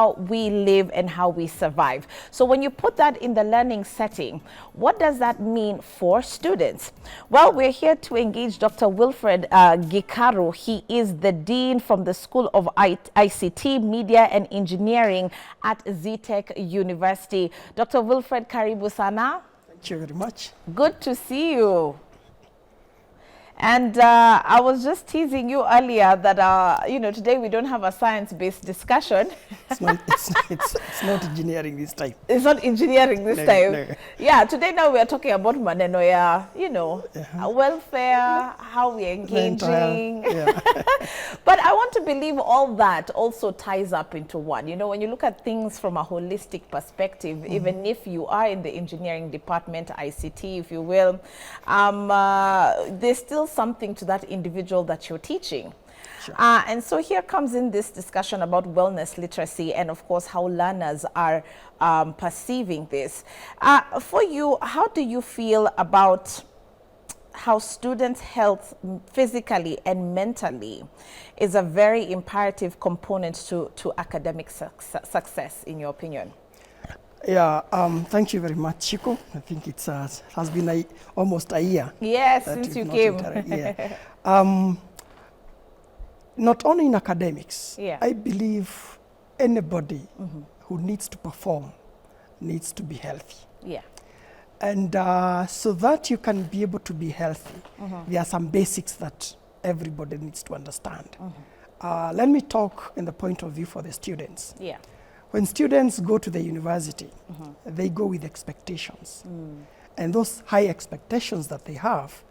how we live and how we survive. So when you put that in the learning setting, what does that mean for students? Well, we're here to engage Dr. Wilfred Gikaru. He is the Dean from the School of ICT, Media and Engineering at Zetech University. Dr. Wilfred, karibu sana. Thank you very much. Good to see you. And I was just teasing you earlier that, you know, today we don't have a science-based discussion. It's not engineering this time. It's not engineering this time. No. Yeah, today now we are talking about maneno ya, you know, welfare, how we're engaging. Yeah. But I want to believe all that also ties up into one. You know, when you look at things from a holistic perspective, even if you are in the engineering department, ICT, if you will, there's still something to that individual that you're teaching. Sure. And so here comes in this discussion about wellness literacy and of course how learners are perceiving this. For you, how do you feel about how students' health physically and mentally is a very imperative component to academic success, in your opinion? Yeah, thank you very much, Chico. I think it has been almost a year. Yes, since you came. Not only in academics, Yeah. I believe anybody who needs to perform needs to be healthy. Yeah. And so that you can be able to be healthy, there are some basics that everybody needs to understand. Let me talk in the point of view for the students. Yeah. When students go to the university, they go with expectations. And those high expectations that they have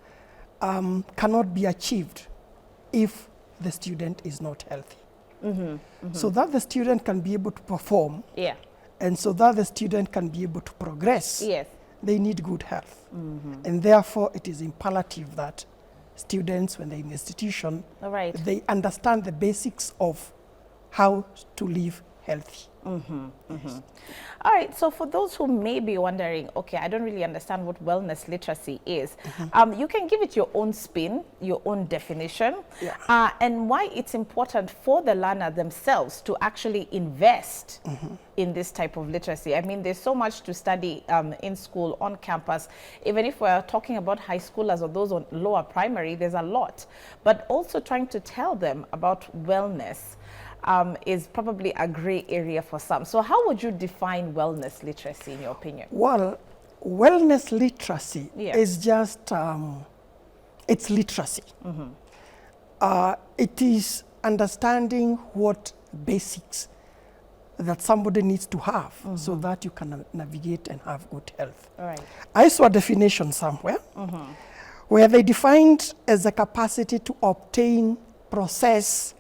cannot be achieved if the student is not healthy. So that the student can be able to perform, Yeah. and so that the student can be able to progress, Yes. they need good health. And therefore, it is imperative that students, when they're in the institution, All right. they understand the basics of how to live healthy. All right, so for those who may be wondering, okay, I don't really understand what wellness literacy is, you can give it your own spin, your own definition, Yeah. and why it's important for the learner themselves to actually invest in this type of literacy. I mean, there's so much to study in school, on campus. Even if we're talking about high schoolers or those on lower primary, there's a lot. But also trying to tell them about wellness is probably a gray area for some. So how would you define wellness literacy in your opinion? Well, wellness literacy Yeah. is just, it's literacy. It is understanding what basics that somebody needs to have so that you can navigate and have good health. All right. I saw a definition somewhere where they defined as a capacity to obtain, process,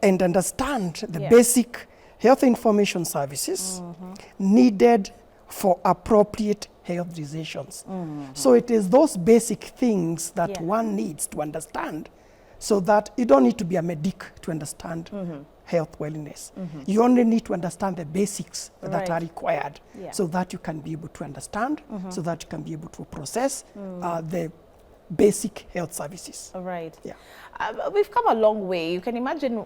and understand the Yeah. basic health information services needed for appropriate health decisions. So it is those basic things that Yeah. one needs to understand so that you don't need to be a medic to understand health wellness. You only need to understand the basics that Right. are required Yeah. so that you can be able to understand, so that you can be able to process the basic health services. All right. Yeah. We've come a long way. You can imagine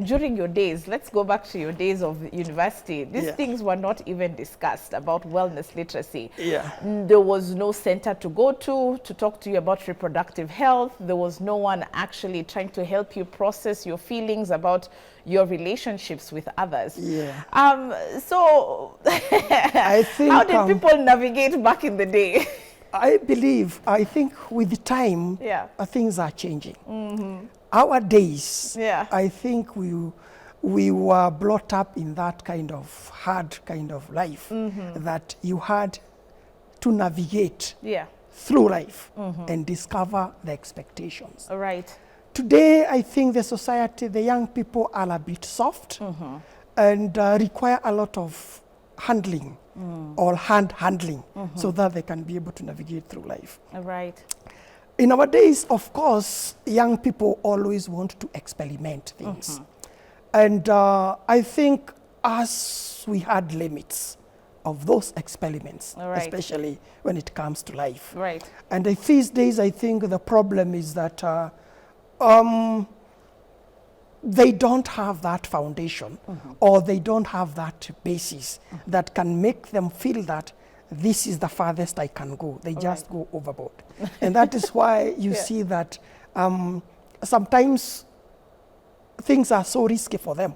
during your days, let's go back to your days of university, these Yeah. things were not even discussed about wellness literacy. Yeah. There was no center to go to talk to you about reproductive health. There was no one actually trying to help you process your feelings about your relationships with others. Yeah. So I think, how did people navigate back in the day? I think with time, Yeah. Things are changing. Our days, Yeah. I think we were brought up in that kind of hard kind of life that you had to navigate Yeah. through life and discover the expectations. All right. Today, I think the society, the young people are a bit soft and require a lot of handling or hand handling so that they can be able to navigate through life. All right. In our days, of course, young people always want to experiment things. And I think as we had limits of those experiments, All right. especially when it comes to life. Right. And these days, I think the problem is that they don't have that foundation, or they don't have that basis that can make them feel that this is the farthest I can go. They just go overboard. And that is why you see that sometimes things are so risky for them.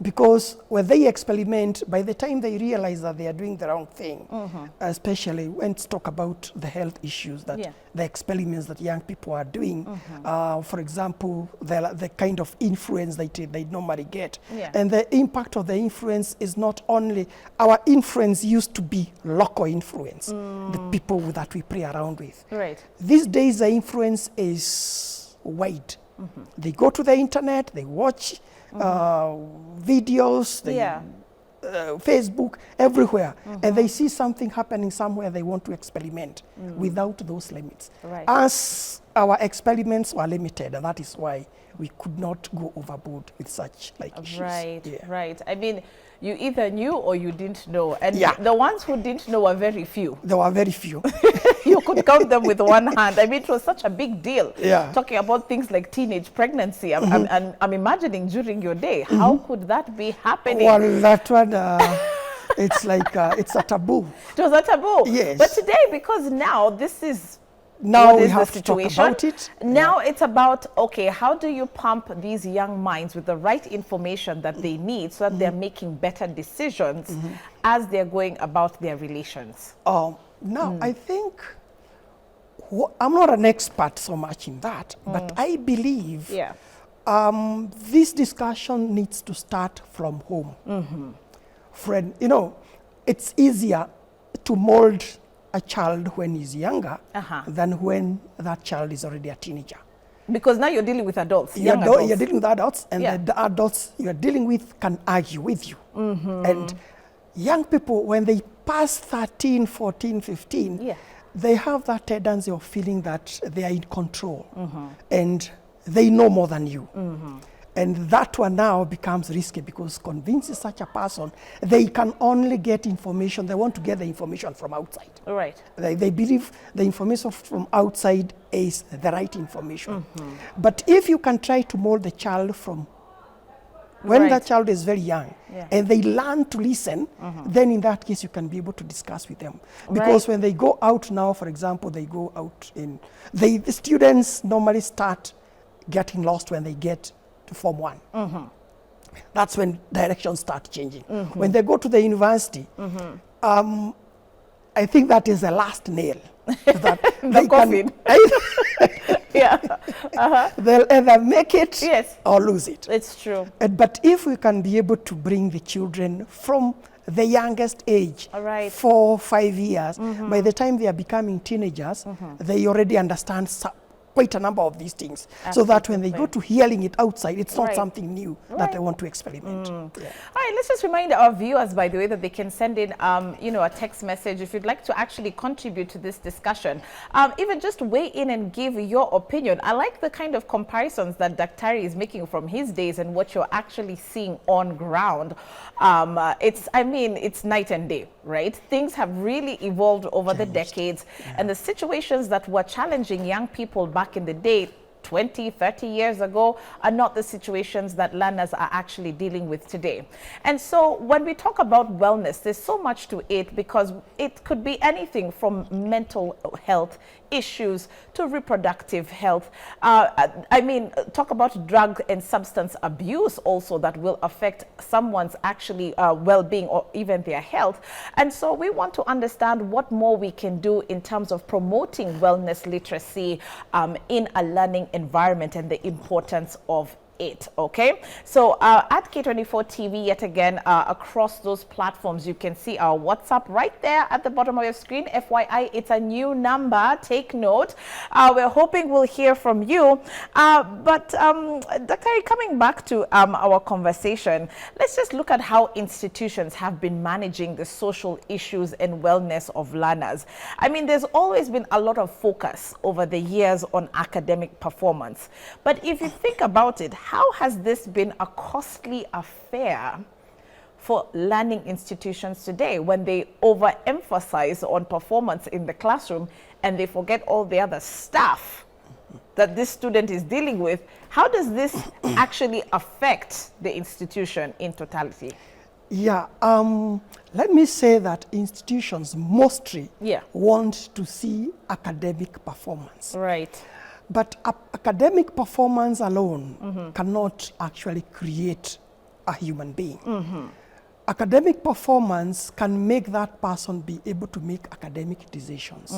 Because when they experiment, by the time they realize that they are doing the wrong thing, especially when to talk about the health issues that the experiments that young people are doing, for example, the kind of influence they normally get. And the impact of the influence is not only, our influence used to be local influence, the people that we play around with. These days the influence is wide. They go to the internet, they watch videos, Facebook, everywhere, and they see something happening somewhere, they want to experiment without those limits. As our experiments were limited, and that is why we could not go overboard with such issues. Right. I mean, you either knew or you didn't know, and the ones who didn't know were very few. There were very few. You could count them with one hand. I mean, it was such a big deal. Talking about things like teenage pregnancy. I'm imagining during your day, how could that be happening? Well, that one, it's like, it's a taboo. It was a taboo? Yes. But today, because now this is now we have to talk about it. Now it's about, okay, how do you pump these young minds with the right information that they need so that they're making better decisions as they're going about their relations? Now, I think, I'm not an expert so much in that, but I believe this discussion needs to start from home. Friend, you know, it's easier to mold a child when he's younger than when that child is already a teenager. Because now you're dealing with adults, you're dealing with adults, and the adults you're dealing with can argue with you. And young people, when they pass 13, 14, 15, they have that tendency of feeling that they are in control and they know more than you. And that one now becomes risky, because convincing such a person, they can only get information, they want to get the information from outside. They believe the information from outside is the right information. But if you can try to mold the child from when that child is very young, and they learn to listen, then in that case you can be able to discuss with them. Because when they go out now, for example, they go out in, the students normally start getting lost when they get to Form 1. That's when directions start changing. When they go to the university, I think that is the last nail. That they coffin. They'll either make it or lose it. It's true. But if we can be able to bring the children from the youngest age, 4, 5 years, by the time they are becoming teenagers, they already understand quite a number of these things, so that when they go to hearing it outside, it's not something new that they want to experiment. All right, let's just remind our viewers, by the way, that they can send in, you know, a text message if you'd like to actually contribute to this discussion. Even just weigh in and give your opinion. I like the kind of comparisons that Daktari is making from his days and what you're actually seeing on ground. I mean, it's night and day, right? Things have really evolved over the decades, and the situations that were challenging young people back in the day, 20, 30 years ago, are not the situations that learners are actually dealing with today. And so when we talk about wellness, there's so much to it, because it could be anything from mental health issues to reproductive health. I mean, talk about drug and substance abuse also that will affect someone's actually well-being or even their health. And so we want to understand what more we can do in terms of promoting wellness literacy in a learning environment and the importance of it. Okay, so at K24 TV, yet again, across those platforms, you can see our WhatsApp right there at the bottom of your screen. FYI, it's a new number, take note. We're hoping we'll hear from you. But Dr. coming back to our conversation, let's just look at how institutions have been managing the social issues and wellness of learners. I mean, there's always been a lot of focus over the years on academic performance. But if you think about it, how has this been a costly affair for learning institutions today when they overemphasize on performance in the classroom and they forget all the other stuff that this student is dealing with, how does this actually affect the institution in totality? Yeah, let me say that institutions mostly want to see academic performance. Right. But academic performance alone cannot actually create a human being. Academic performance can make that person be able to make academic decisions.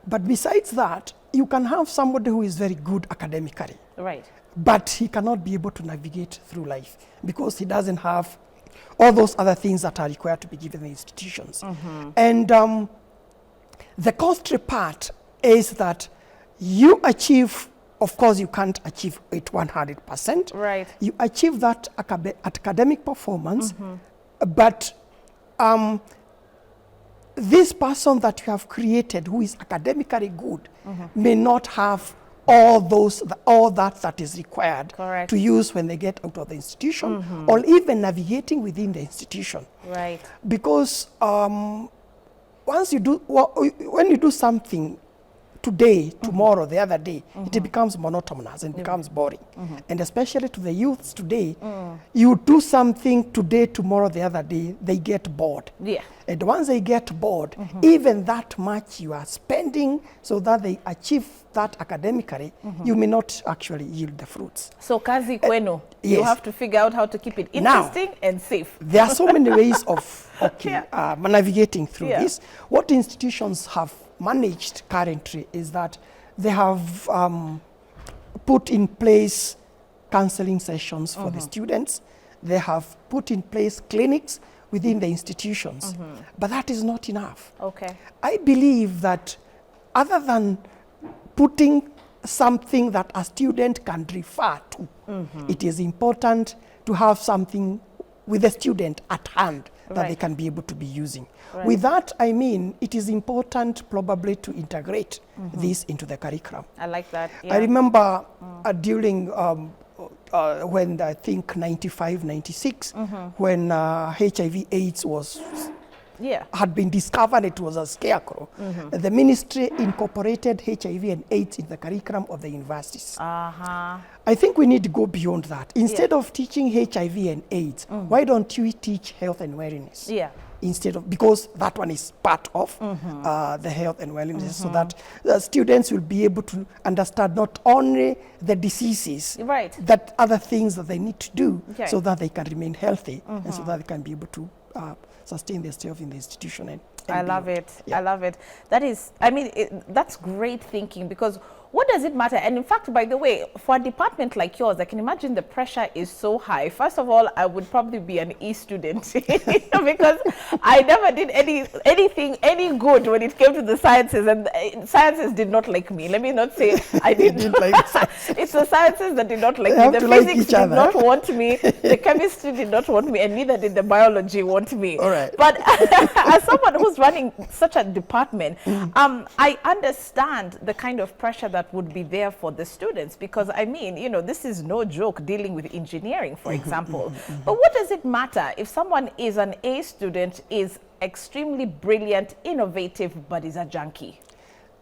But besides that, you can have somebody who is very good academically. Right. But he cannot be able to navigate through life because he doesn't have all those other things that are required to be given in the institutions. And the costly part is that you achieve, of course, you can't achieve it 100%. Right. You achieve that academic performance, but this person that you have created who is academically good may not have all that is required to use when they get out of the institution or even navigating within the institution. Right. Because once you do, when you do something today, tomorrow, the other day, it becomes monotonous and becomes boring. And especially to the youths today, you do something today, tomorrow, the other day, they get bored. Yeah. And once they get bored, even that much you are spending so that they achieve that academically, you may not actually yield the fruits. So kazi kwenu, you yes. have to figure out how to keep it interesting and safe. There are so many ways of navigating through this. What institutions have managed currently is that they have put in place counseling sessions for the students. They have put in place clinics within the institutions, but that is not enough. Okay. I believe that other than putting something that a student can refer to, it is important to have something with the student at hand that they can be able to be using. Right. With that, I mean, it is important probably to integrate this into the curriculum. I like that. I remember during when I think 95, 96, when HIV AIDS was had been discovered, it was a scarecrow. The ministry incorporated HIV and AIDS in the curriculum of the universities. I think we need to go beyond that. Instead of teaching HIV and AIDS, why don't you teach health and wellness? Instead of, because that one is part of the health and wellness, so that the students will be able to understand not only the diseases, that other things that they need to do so that they can remain healthy and so that they can be able to sustain themselves in the institution. And I love it. I love it. That is, I mean, that's great thinking, because what does it matter? And in fact, by the way, for a department like yours, I can imagine the pressure is so high. First of all, I would probably be an E student because I never did anything any good when it came to the sciences, and sciences did not like me. Let me not say I didn't like sciences. It's the sciences that did not like me. The physics did not want me. The chemistry did not want me, and neither did the biology want me. All right. But as someone who's running such a department, I understand the kind of pressure that would be there for the students, because I mean, you know, this is no joke dealing with engineering, for example. But what does it matter if someone is an A student, is extremely brilliant, innovative, but is a junkie?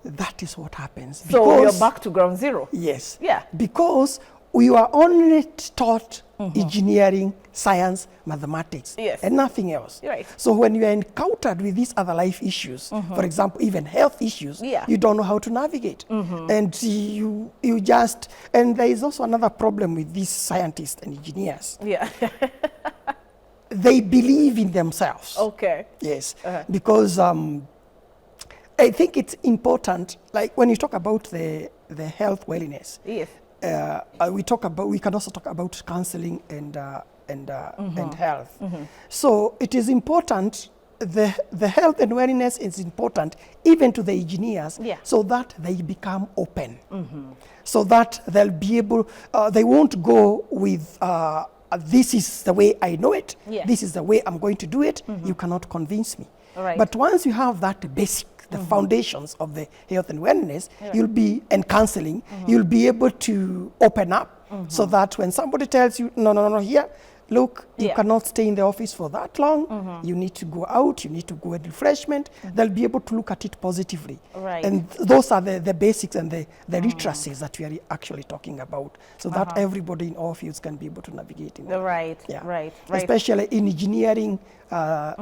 That is what happens. So you're back to ground zero. Yes. Yeah. Because we were only taught engineering, science, mathematics, and nothing else. Right. So when you are encountered with these other life issues, for example, even health issues, you don't know how to navigate. And you just, and there is also another problem with these scientists and engineers. They believe in themselves. Okay. Yes. Because I think it's important, like when you talk about the health wellness. Yes. We can also talk about counseling and health. So it is important, the health and wellness is important even to the engineers, so that they become open, so that they'll be able, they won't go with this is the way I know it, this is the way I'm going to do it, you cannot convince me. But once you have that basic, the foundations of the health and wellness, you'll be, and counseling, you'll be able to open up so that when somebody tells you, no, here, look, you Yeah. cannot stay in the office for that long. You need to go out, you need to go at refreshment. They'll be able to look at it positively. Right. And those are the basics and the literacies that we are actually talking about, so that everybody in all fields can be able to navigate in that. Right, Yeah. right. Especially in engineering,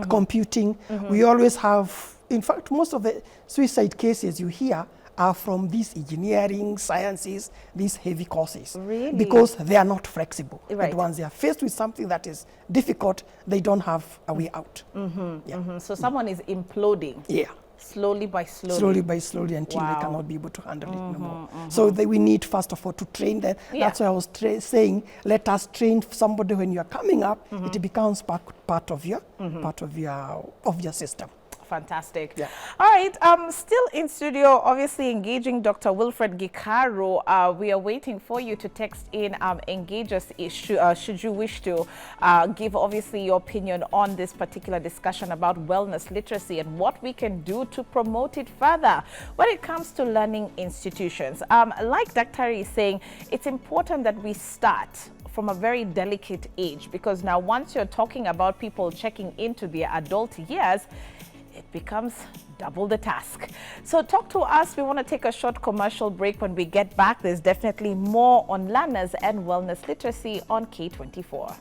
computing, we always have, in fact, most of the suicide cases you hear are from these engineering, sciences, these heavy courses. Really? Because they are not flexible. Right. And once they are faced with something that is difficult, they don't have a way out. Yeah. So someone is imploding Yeah. slowly by slowly. Slowly by slowly until Wow. they cannot be able to handle it no more. So we need, first of all, to train them. Yeah. That's why I was saying, let us train somebody when you are coming up. It becomes part of your system. Fantastic. Yeah. All right. Still in studio, obviously engaging Dr. Wilfred Gikaru. We are waiting for you to text in, engage us should you wish to give obviously your opinion on this particular discussion about wellness literacy and what we can do to promote it further when it comes to learning institutions. Like Dr. is saying, it's important that we start from a very delicate age, because now once you're talking about people checking into their adult years, it becomes double the task. So talk to us. We want to take a short commercial break. When we get back, there's definitely more on learners and wellness literacy on K24.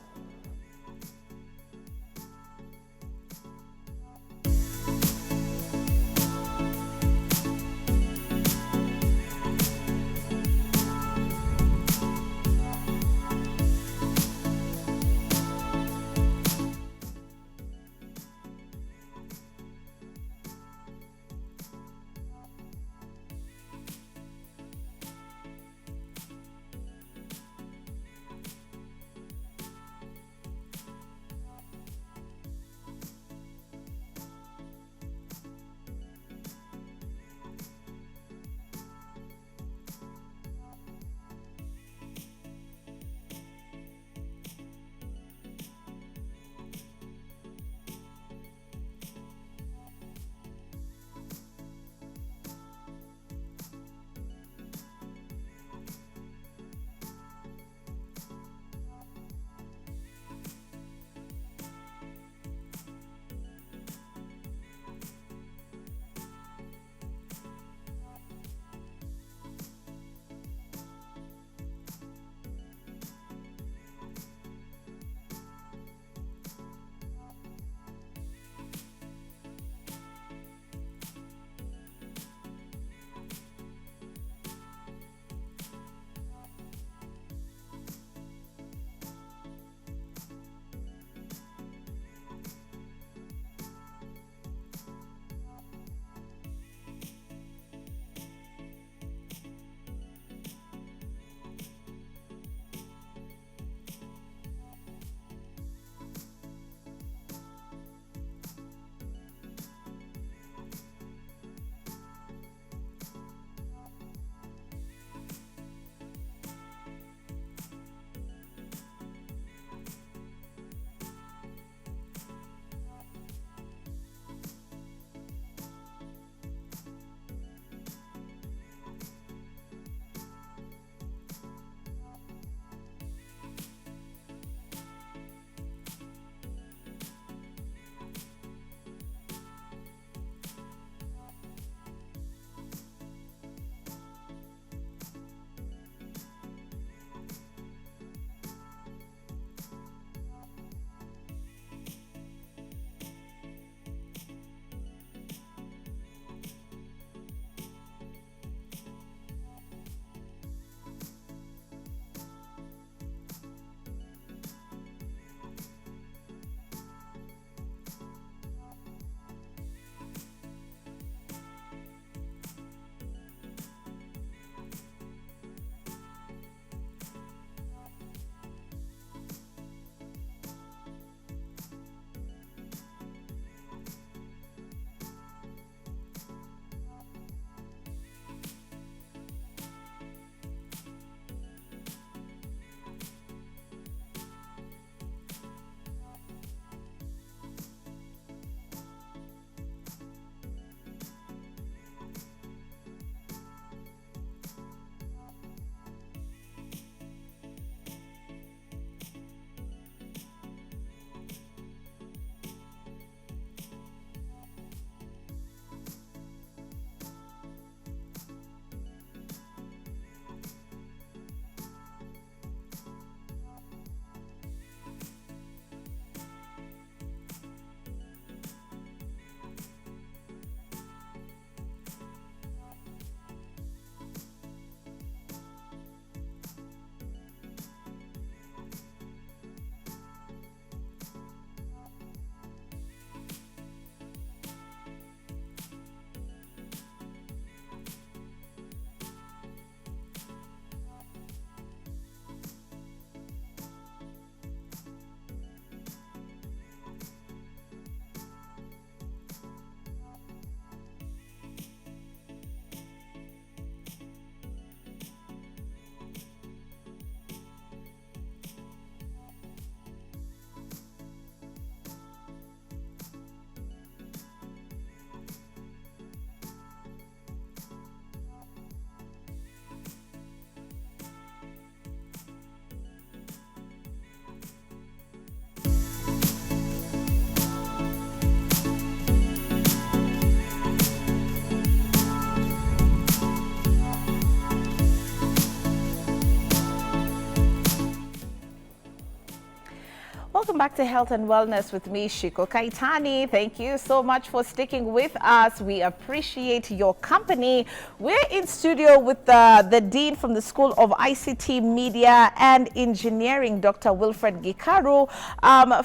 back to Health and Wellness with me, Shiko Kaitani. Thank you so much for sticking with us. We appreciate your company. We're in studio with the Dean from the School of ICT, Media and Engineering, Dr. Wilfred Gikaru,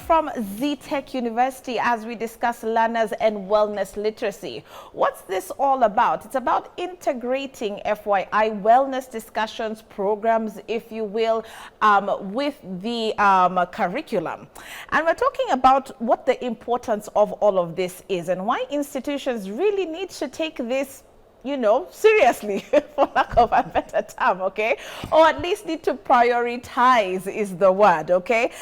from ZTech University, as we discuss learners and wellness literacy. What's this all about? It's about integrating FYI wellness discussions, programs, if you will, with the curriculum. And we're talking about what the importance of all of this is and why institutions really need to take this, you know, seriously, for lack of a better term, okay? Or at least need to prioritize is the word, okay?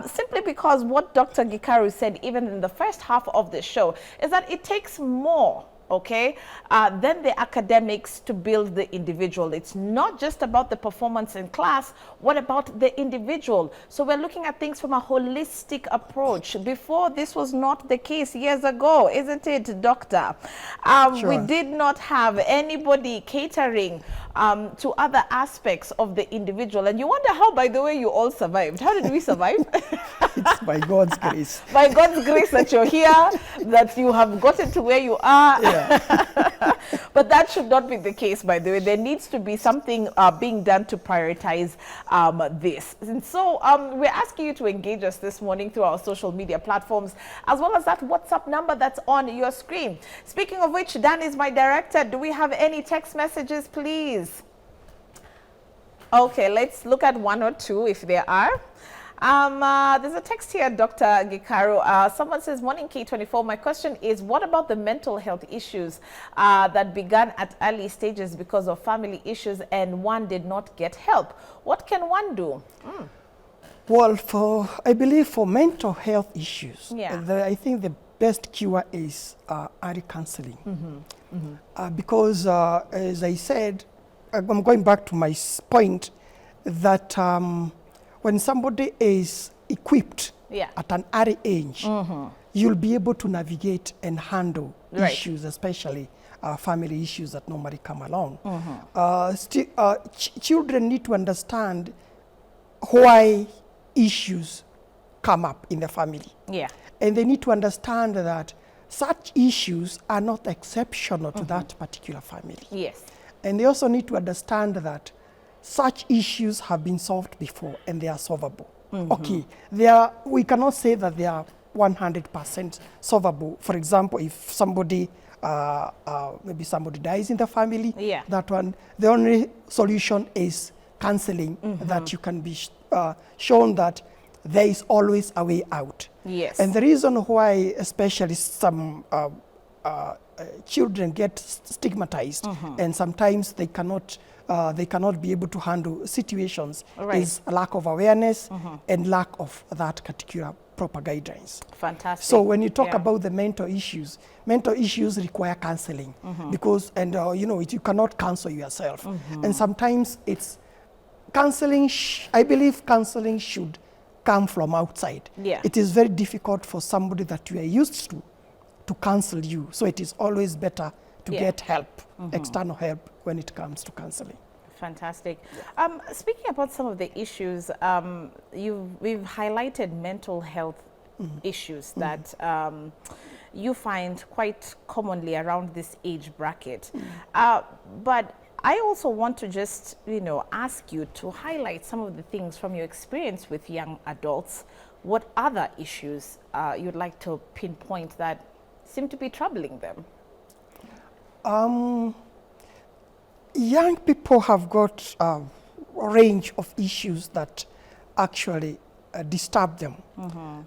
Simply because what Dr. Gikaru said, even in the first half of the show, is that it takes more, okay, then the academics to build the individual. It's not just about the performance in class. What about the individual? So we're looking at things from a holistic approach. Before, this was not the case years ago, isn't it, Doctor? Sure. We did not have anybody catering to other aspects of the individual. And you wonder how, by the way, you all survived. How did we survive? It's by God's grace. By God's grace that you're here, that you have gotten to where you are. Yeah. But that should not be the case, by the way. There needs to be something being done to prioritize this. And so we're asking you to engage us this morning through our social media platforms, as well as that WhatsApp number that's on your screen. Speaking of which, Dan is my director. Do we have any text messages, please? Okay, let's look at one or two if there are. There's a text here, Dr. Gikaru. Someone says, morning K24. My question is, what about the mental health issues that began at early stages because of family issues and one did not get help? What can one do? Well, I believe for mental health issues, Yeah. I think the best cure is early counseling. Because, as I said, I'm going back to my point that when somebody is equipped Yeah. at an early age, you'll be able to navigate and handle Right. issues, especially family issues that normally come along. Children need to understand why issues come up in the family. Yeah. And they need to understand that such issues are not exceptional to that particular family. Yes. And they also need to understand that such issues have been solved before and they are solvable. Okay, we cannot say that they are 100% solvable. For example, if somebody, maybe somebody dies in the family, Yeah. that one, the only solution is counseling, that you can be shown that there is always a way out. Yes. And the reason why especially some children get stigmatized and sometimes they cannot be able to handle situations Right. is a lack of awareness and lack of that particular proper guidelines. Fantastic. So when you talk Yeah. about the mental issues require counseling because, and you know, you cannot counsel yourself. And sometimes it's counseling, I believe counseling should come from outside. Yeah. It is very difficult for somebody that you are used to counsel you. So it is always better to Yeah. get help, external help when it comes to counseling. Fantastic. Speaking about some of the issues, we've highlighted mental health issues that you find quite commonly around this age bracket. But I also want to just, you know, ask you to highlight some of the things from your experience with young adults. What other issues you'd like to pinpoint that seem to be troubling them? Young people have got a range of issues that actually disturb them.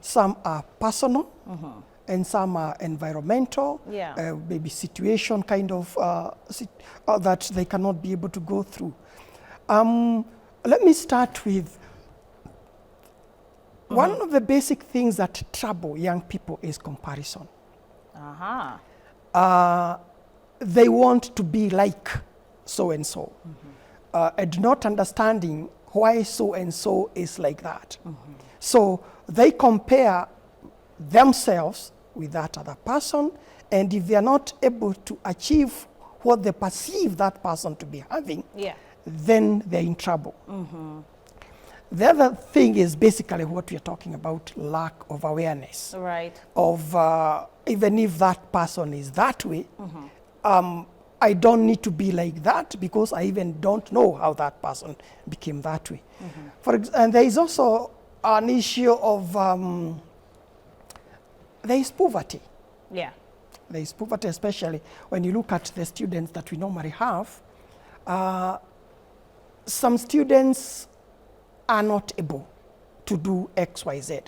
Some are personal and some are environmental, Yeah. maybe situation kind of that they cannot be able to go through. Let me start with one of the basic things that trouble young people is comparison. They want to be like so-and-so, and not understanding why so-and-so is like that. So they compare themselves with that other person, and if they are not able to achieve what they perceive that person to be having, Yeah. then they're in trouble. The other thing is basically what we are talking about, lack of awareness Right. of even if that person is that way, I don't need to be like that because I even don't know how that person became that way. And there is also an issue of there is poverty. Yeah. There is poverty, especially when you look at the students that we normally have. Some students are not able to do X, Y, Z.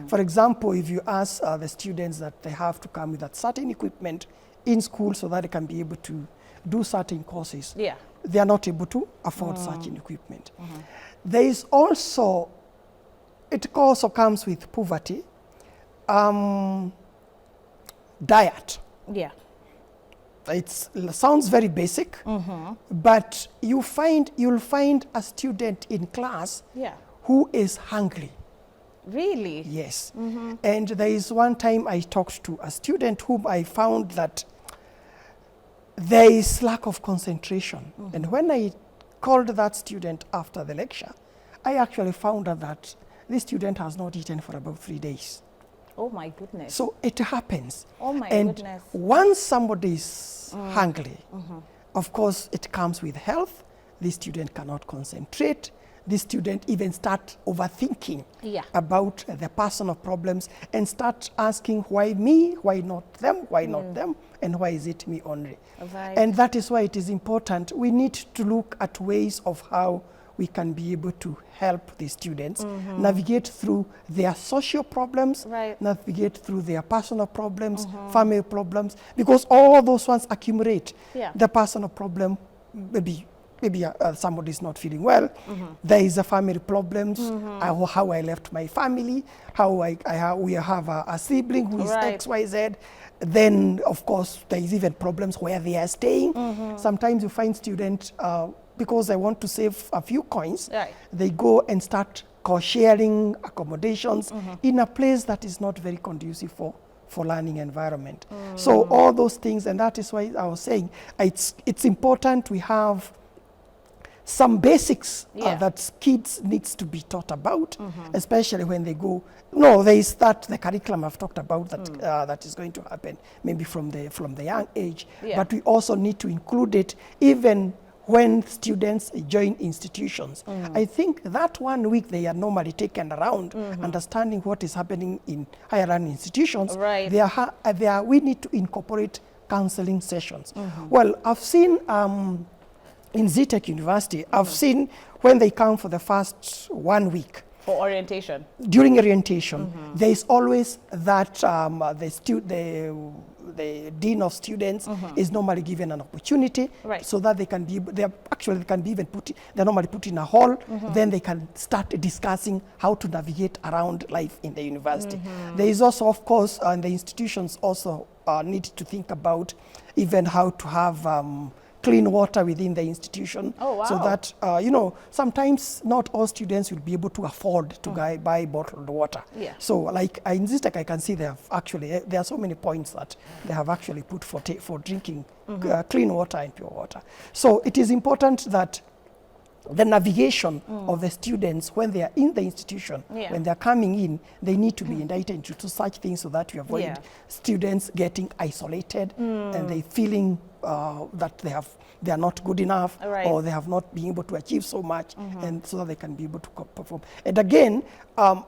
For example, if you ask the students that they have to come with that certain equipment in school so that they can be able to do certain courses, Yeah. they are not able to afford certain equipment. There is also, it also comes with poverty, diet. Yeah. It sounds very basic, but you'll find a student in class Yeah. who is hungry. Really? Yes. And there is one time I talked to a student whom I found that there is lack of concentration. And when I called that student after the lecture, I actually found out that this student has not eaten for about 3 days. Oh my goodness. So it happens. Oh my And goodness. once somebody is hungry, of course it comes with health. The student cannot concentrate. The student even start overthinking Yeah. about the personal problems and start asking, why me, why not them, why not them, and why is it me only? Right. And that is why it is important. We need to look at ways of how we can be able to help the students navigate through their social problems, Right. navigate through their personal problems, family problems, because all those ones accumulate. Yeah. The personal problem, maybe somebody is not feeling well. There is a family problems, how I left my family, how we have a sibling who is Right. X, Y, Z. Then, of course, there is even problems where they are staying. Sometimes you find students, because they want to save a few coins, Right. they go and start sharing accommodations in a place that is not very conducive for learning environment. So all those things, and that is why I was saying it's important we have some basics Yeah. that kids needs to be taught about, especially when they go. No, there is the curriculum I've talked about that that is going to happen maybe from the young age, Yeah. but we also need to include it even when students join institutions. I think that 1 week they are normally taken around understanding what is happening in higher learning institutions. Right. We need to incorporate counseling sessions. Well, I've seen in ZTech University, I've seen when they come for the first 1 week, For orientation. during orientation, there is always that the dean of students is normally given an opportunity, Right. so that they can be they're normally put in a hall, then they can start discussing how to navigate around life in the university. There is also, of course, and the institutions also need to think about even how to have clean water within the institution. Oh, wow. So that, sometimes not all students will be able to afford to buy bottled water. Yeah. So like in ZTech, I can see there are so many points that they have actually put for drinking clean water and pure water. So it is important that the navigation of the students when they are in the institution, Yeah. when they are coming in, they need to be indicted into such things so that we avoid Yeah. students getting isolated and they feeling that they are not good enough, Right. or they have not been able to achieve so much, and so that they can be able to perform. And again,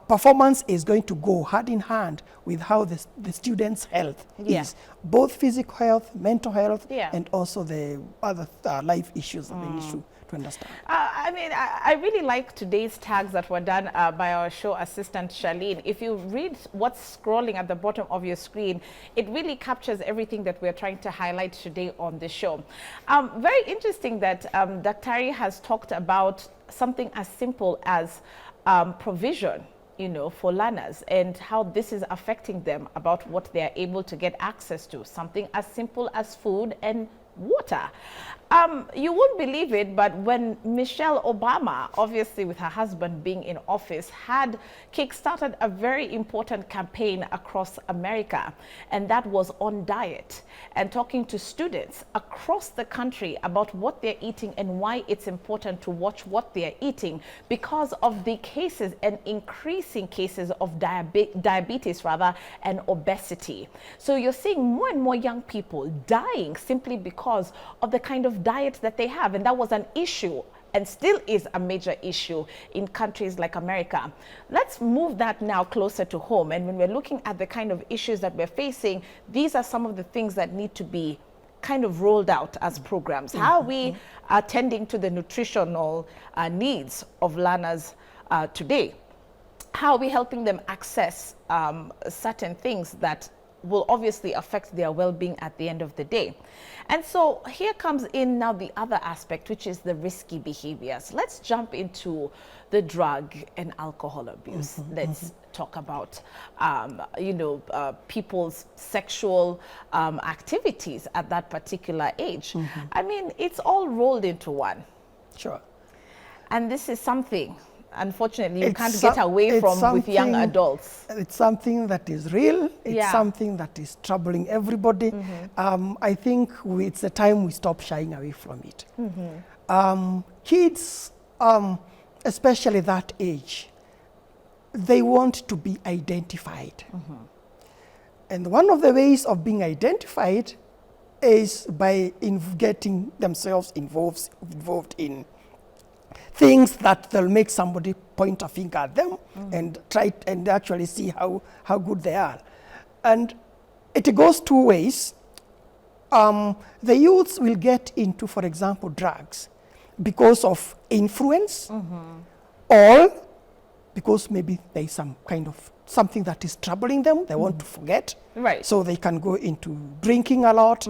performance is going to go hand in hand with how the students' health Yeah. is, both physical health, mental health, Yeah. and also the other life issues that they need to understand. I mean, I really like today's tags that were done by our show assistant, Charlene. If you read what's scrolling at the bottom of your screen, it really captures everything that we're trying to highlight today on the show. Very interesting that Daktari has talked about something as simple as provision, for learners, and how this is affecting them about what they are able to get access to. Something as simple as food and water. You won't believe it, but when Michelle Obama, obviously with her husband being in office, had kickstarted a very important campaign across America, and that was on diet and talking to students across the country about what they're eating and why it's important to watch what they're eating because of the cases and increasing cases of diabetes rather and obesity. So you're seeing more and more young people dying simply because of the kind of diet that they have, and that was an issue and still is a major issue in countries like America. Let's move that now closer to home, and when we're looking at the kind of issues that we're facing, these are some of the things that need to be kind of rolled out as programs. How are we attending to the nutritional needs of learners today? How are we helping them access certain things that will obviously affect their well-being at the end of the day? And so here comes in now the other aspect, which is the risky behaviors. Let's jump into the drug and alcohol abuse. Let's talk about, people's sexual activities at that particular age. I mean, it's all rolled into one. Sure. And this is something, unfortunately, you can't get away from with young adults. It's something that is real. It's something that is troubling everybody. I think it's the time we stop shying away from it. Kids, especially that age, they want to be identified. And one of the ways of being identified is by getting themselves involved in things that they'll make somebody point a finger at them and try and actually see how good they are. And it goes two ways. The youths will get into, for example, drugs because of influence or because maybe there's some kind of something that is troubling them, they want to forget. Right. So they can go into drinking a lot,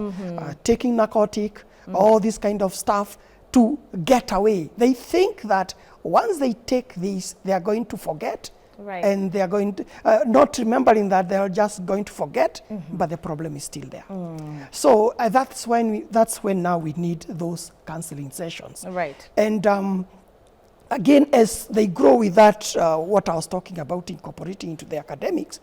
taking narcotic, all this kind of stuff to get away. They think that once they take these, they are going to forget. Right. And they are going to, not remembering that they are just going to forget, but the problem is still there. So that's when now we need those counseling sessions. Right. And again, as they grow with that, what I was talking about, incorporating into the academics,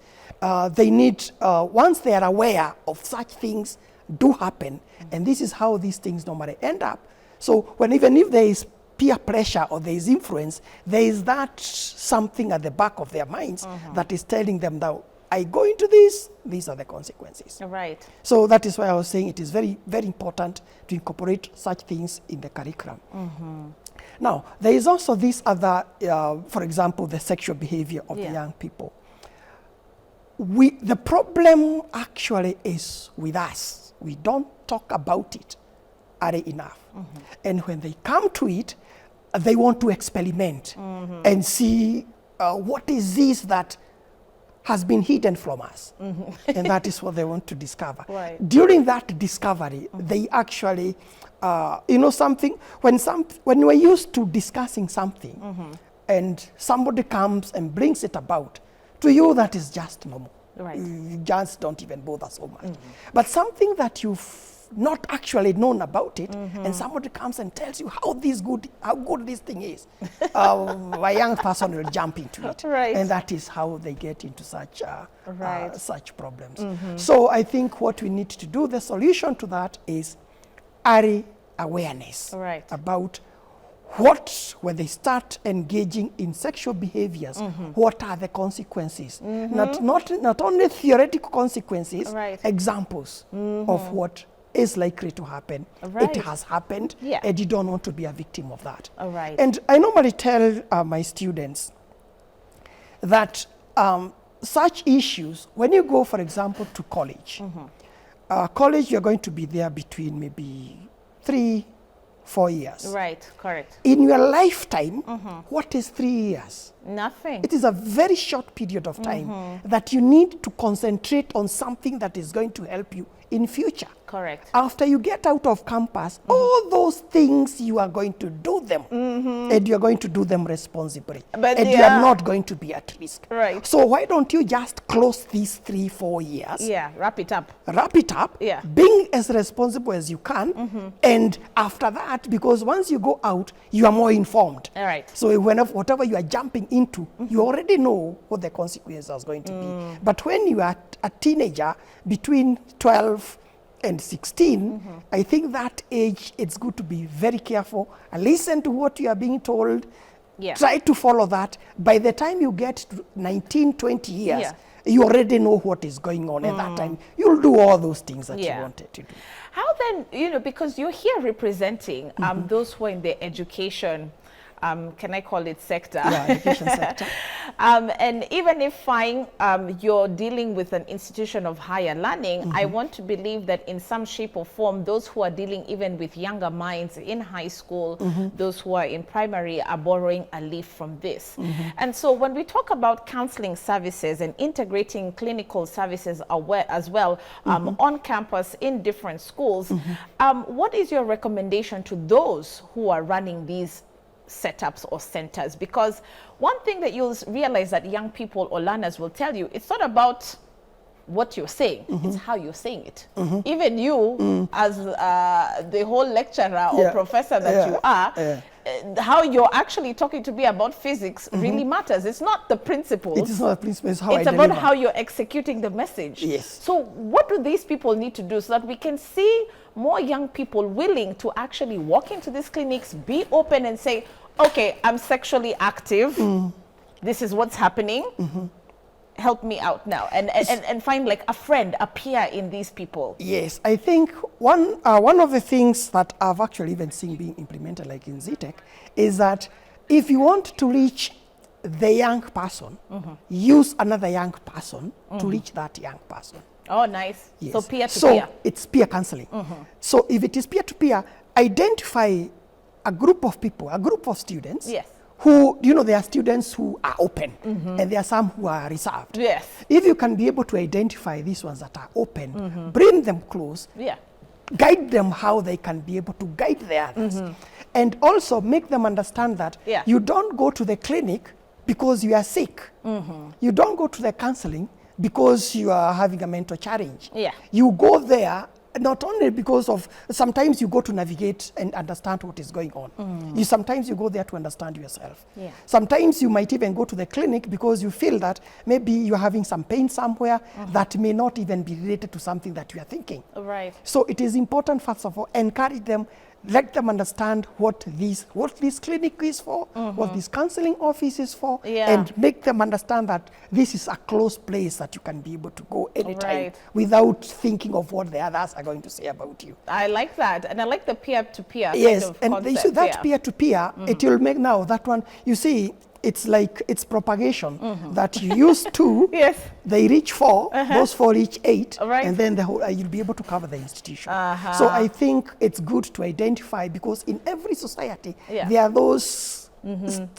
they need, once they are aware of such things do happen, and this is how these things normally end up. So even if there is peer pressure or there is influence, there is that something at the back of their minds that is telling them that I go into this, these are the consequences. Right. So that is why I was saying it is very, very important to incorporate such things in the curriculum. Now, there is also this other, for example, the sexual behavior of the young people. The problem actually is with us. We don't talk about it early enough. And when they come to it, they want to experiment and see what is this that has been hidden from us. And that is what they want to discover. Right. During that discovery, they actually, something, when we're used to discussing something and somebody comes and brings it about, to you that is just normal. Right. You just don't even bother so much. But something that you've not actually known about it, and somebody comes and tells you how good this thing is, a young person will jump into it. Right. And that is how they get into such such problems. So I think what we need to do, the solution to that is early awareness about when they start engaging in sexual behaviors, what are the consequences? Not only theoretical consequences, examples of what is likely to happen. It has happened, and you don't want to be a victim of that. And I normally tell my students that such issues, when you go, for example, to college, college, you're going to be there between maybe 3-4 years. Right, correct. In your lifetime, what is 3 years? Nothing. It is a very short period of time that you need to concentrate on something that is going to help you in future. Correct. After you get out of campus, all those things you are going to do them, and you are going to do them responsibly, But and you are not going to be at risk. Right. So why don't you just close these 3-4 years? Yeah, wrap it up. Wrap it up, Yeah. being as responsible as you can, and after that, because once you go out, you are more informed. All right. So whatever you are jumping into, you already know what the consequences are going to be. But when you are a teenager between 12 and 16, I think that age, it's good to be very careful. Listen to what you are being told. Yeah. Try to follow that. By the time you get to 19, 20 years, Yeah. you already know what is going on at that time. You'll do all those things that Yeah. you wanted to do. How then, because you're here representing those who are in the education, can I call it sector? Yeah, education sector. And even if you're dealing with an institution of higher learning, I want to believe that in some shape or form, those who are dealing even with younger minds in high school, those who are in primary are borrowing a leaf from this. And so when we talk about counseling services and integrating clinical services as well on campus in different schools, what is your recommendation to those who are running these setups or centers? Because one thing that you'll realize that young people or learners will tell you, it's not about what you're saying, it's how you're saying it. Even you as the whole lecturer or professor that you are, how you're actually talking to me about physics really matters. It's not the principles. It is not a principle, it's how I It's about deliver. how you're executing the message. Yes. So what do these people need to do so that we can see more young people willing to actually walk into these clinics, be open and say, okay, I'm sexually active. This is what's happening. Help me out now. And find like a friend, a peer in these people. Yes, I think one of the things that I've actually even seen being implemented, like in ZTech, is that if you want to reach the young person, use another young person to reach that young person. Oh, nice. Yes. So peer to So peer. it's peer counseling. So if it is peer to peer, identify a group of people, a group of students. Yes. Who, there are students who are open and there are some who are reserved. Yes. If you can be able to identify these ones that are open, bring them close, Yeah. guide them how they can be able to guide the others. And also make them understand that Yeah. you don't go to the clinic because you are sick. You don't go to the counseling because you are having a mental challenge. Yeah. You go there not only because of, sometimes you go to navigate and understand what is going on. Sometimes you go there to understand yourself. Yeah. Sometimes you might even go to the clinic because you feel that maybe you're having some pain somewhere that may not even be related to something that you are thinking. Right. So it is important, first of all, encourage them, let them understand what this clinic is for, what this counseling office is for, Yeah. and make them understand that this is a close place that you can be able to go anytime Right. without thinking of what the others are going to say about you. I like that. And I like the peer-to-peer Yes, kind of and concept. so that peer-to-peer, it will make now that one, you see, it's like it's propagation that you use 2, Yes. they reach 4, those 4 reach 8, All right. and then the whole, you'll be able to cover the institution. So I think it's good to identify, because in every society, Yeah. there are those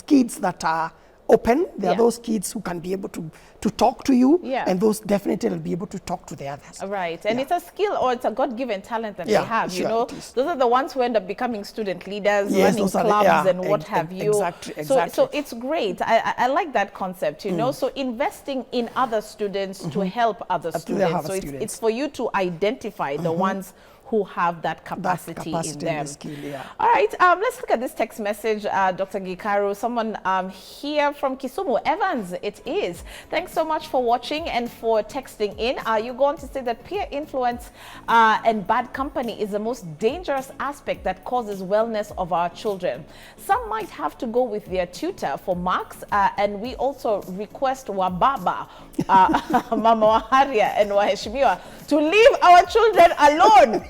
kids that are open, there Yeah. are those kids who can be able to talk to you, Yeah. and those definitely will be able to talk to the others. Right. And Yeah. it's a skill or it's a God-given talent that Yeah, they have, sure, you know. it is. Those are the ones who end up becoming student leaders, Yes, running those are the- clubs yeah, and what have you. exactly. So it's great. I like that concept, you know. So investing in other students to help other To students. help So students. it's for you to identify the ones who have that capacity, in and them. the skill, yeah. All right, let's look at this text message, Dr. Gikaru. Someone here from Kisumu, Evans, it is. Thanks so much for watching and for texting in. You go on to say that peer influence and bad company is the most dangerous aspect that causes wellness of our children. Some might have to go with their tutor for marks, and we also request Wababa, Mama Waharia and Waheshimiwa to leave our children alone.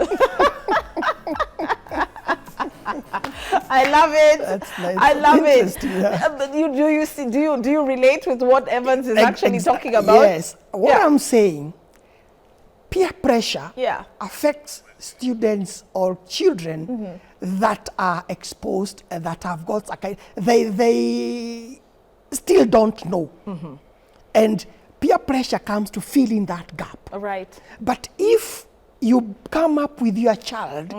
I love it. That's nice. I love it. Interesting, yeah. But do you relate with what Evans is actually talking about? Yes. What Yeah. I'm saying, peer pressure Yeah. affects students or children that are exposed and that have got a kind, still don't know. And peer pressure comes to fill in that gap. Right. But if you come up with your child,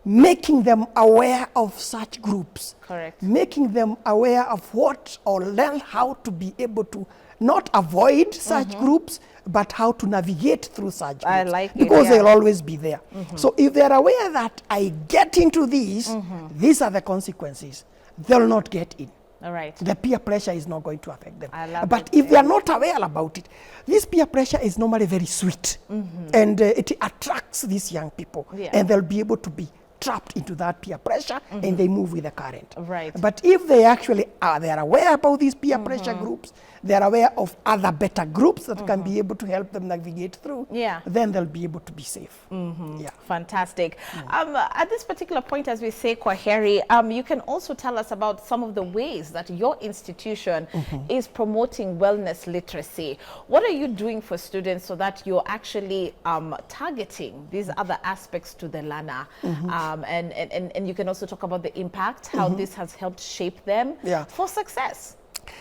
making them aware of such groups, Correct. making them aware of what, or learn how to be able to not avoid such groups, but how to navigate through such groups. I like it, because yeah. they'll always be there. So if they're aware that I get into these, these are the consequences, they'll not get in. All right. The peer pressure is not going to affect them. I love but it, if they are not aware about it, this peer pressure is normally very sweet, and it attracts these young people, Yeah. and they'll be able to be trapped into that peer pressure, and they move with the current. Right. But if they actually are, they are aware about these peer pressure groups, they are aware of other better groups that can be able to help them navigate through, Yeah. then they'll be able to be safe. Yeah. Fantastic. At this particular point, as we say, Kwaheri, you can also tell us about some of the ways that your institution is promoting wellness literacy. What are you doing for students so that you're actually targeting these other aspects to the learner? And you can also talk about the impact, how this has helped shape them Yeah. for success.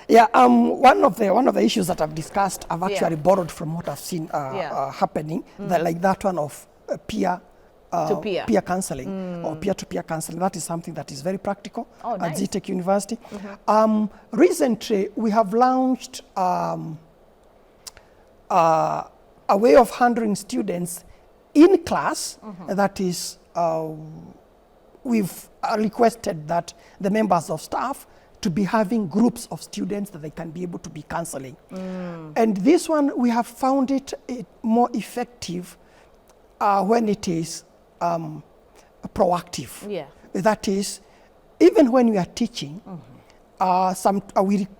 Yeah, one of the issues that I've discussed, I've actually Yeah. borrowed from what I've seen happening, like that one of peer peer. counseling or peer-to-peer counseling. That is something that is very practical Oh, at nice. ZTech University. Recently, we have launched a way of handling students in class. That is, we've requested that the members of staff to be having groups of students that they can be able to be counseling. And this one, we have found it more effective when it is proactive. Yeah. That is, even when we are teaching,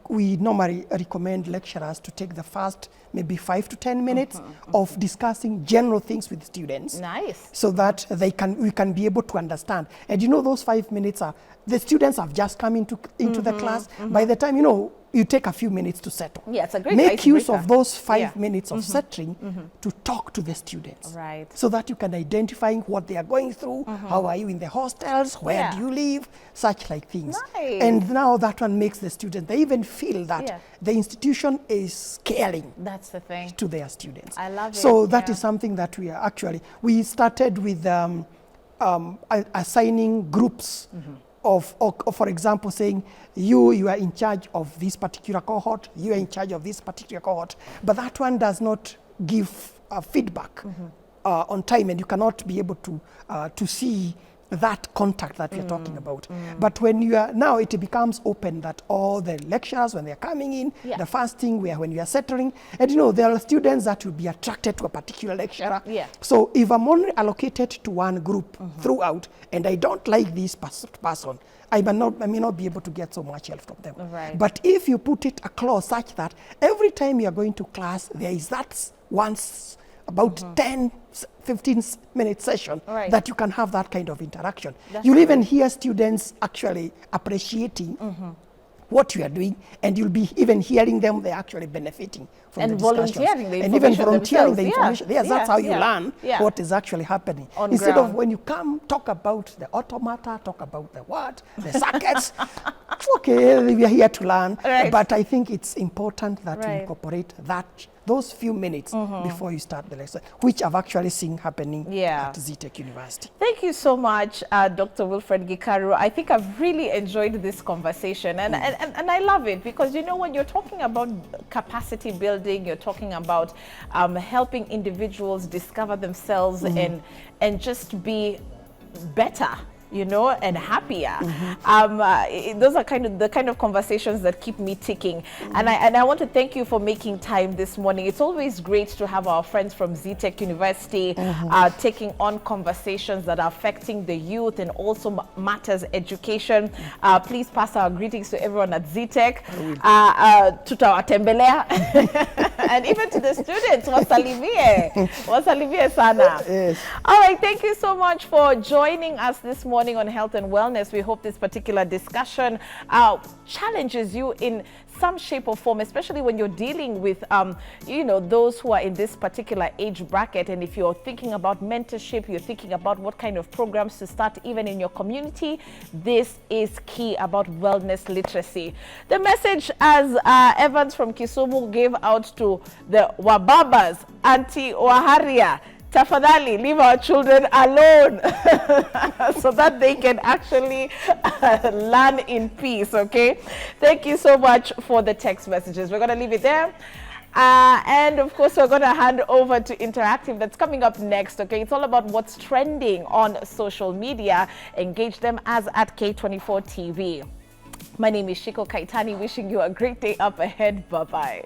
we normally recommend lecturers to take the first maybe 5 to 10 minutes of discussing general things with students. Nice. So that we can be able to understand. And you know, those 5 minutes are, the students have just come into the class. By the time, you know, you take a few minutes to settle. Yeah, it's a great Make use icebreaker. of those 5 Yeah. minutes of settling to talk to the students. Right. So that you can identify what they are going through, how are you in the hostels, where Yeah. do you live, such like things. Nice. And now that one makes the students, they even feel that Yeah. the institution is caring That's the thing. to their students. I love So it, that yeah. is something that we are actually, we started with assigning groups of, for example, saying you are in charge of this particular cohort, you are in charge of this particular cohort, but that one does not give feedback on time, and you cannot be able to see that contact that we're talking about. But when you are, now it becomes open that all the lecturers, when they're coming in, Yeah. the first thing when you are settling, and you know, there are students that will be attracted to a particular lecturer. Yeah. So if I'm only allocated to one group throughout, and I don't like this person, I may not be able to get so much help from them. Right. But if you put it a clause such that every time you are going to class, there is that once about 10, 15 minute session Right. that you can have that kind of interaction. That's You'll even hear students actually appreciating what you are doing, and you'll be even hearing them, they're actually benefiting from And the discussions. volunteering the and even information volunteering the themselves. information. Yeah. Yes, that's how you Yeah. learn Yeah. what is actually happening. On Instead ground. of when you come, talk about the automata, talk about the what, the circuits. Okay, we are here to learn. Right. But I think it's important that Right. we incorporate those few minutes before you start the lesson, which I've actually seen happening Yeah. at ZTech University. Thank you so much, Dr. Wilfred Gikaru. I think I've really enjoyed this conversation, and I love it because, you know, when you're talking about capacity building, you're talking about helping individuals discover themselves and just be better, you know, and happier. Those are the kind of conversations that keep me ticking. And I want to thank you for making time this morning. It's always great to have our friends from ZTech University taking on conversations that are affecting the youth and also matters education. Please pass our greetings to everyone at ZTech, tutawatembelea, and even to the students. Wasalimie sana. Yes. All right, thank you so much for joining us this morning. morning on health and wellness. We hope this particular discussion challenges you in some shape or form, especially when you're dealing with, those who are in this particular age bracket. And if you're thinking about mentorship, you're thinking about what kind of programs to start even in your community, this is key about wellness literacy. The message, as Evans from Kisumu gave out to the Wababas, Auntie Waharia, tafadhali, leave our children alone so that they can actually learn in peace, okay? Thank you so much for the text messages. We're going to leave it there. And of course, we're going to hand over to Interactive. That's coming up next, okay? It's all about what's trending on social media. Engage them as at K24 TV. My name is Shiko Kaitani, wishing you a great day up ahead. Bye-bye.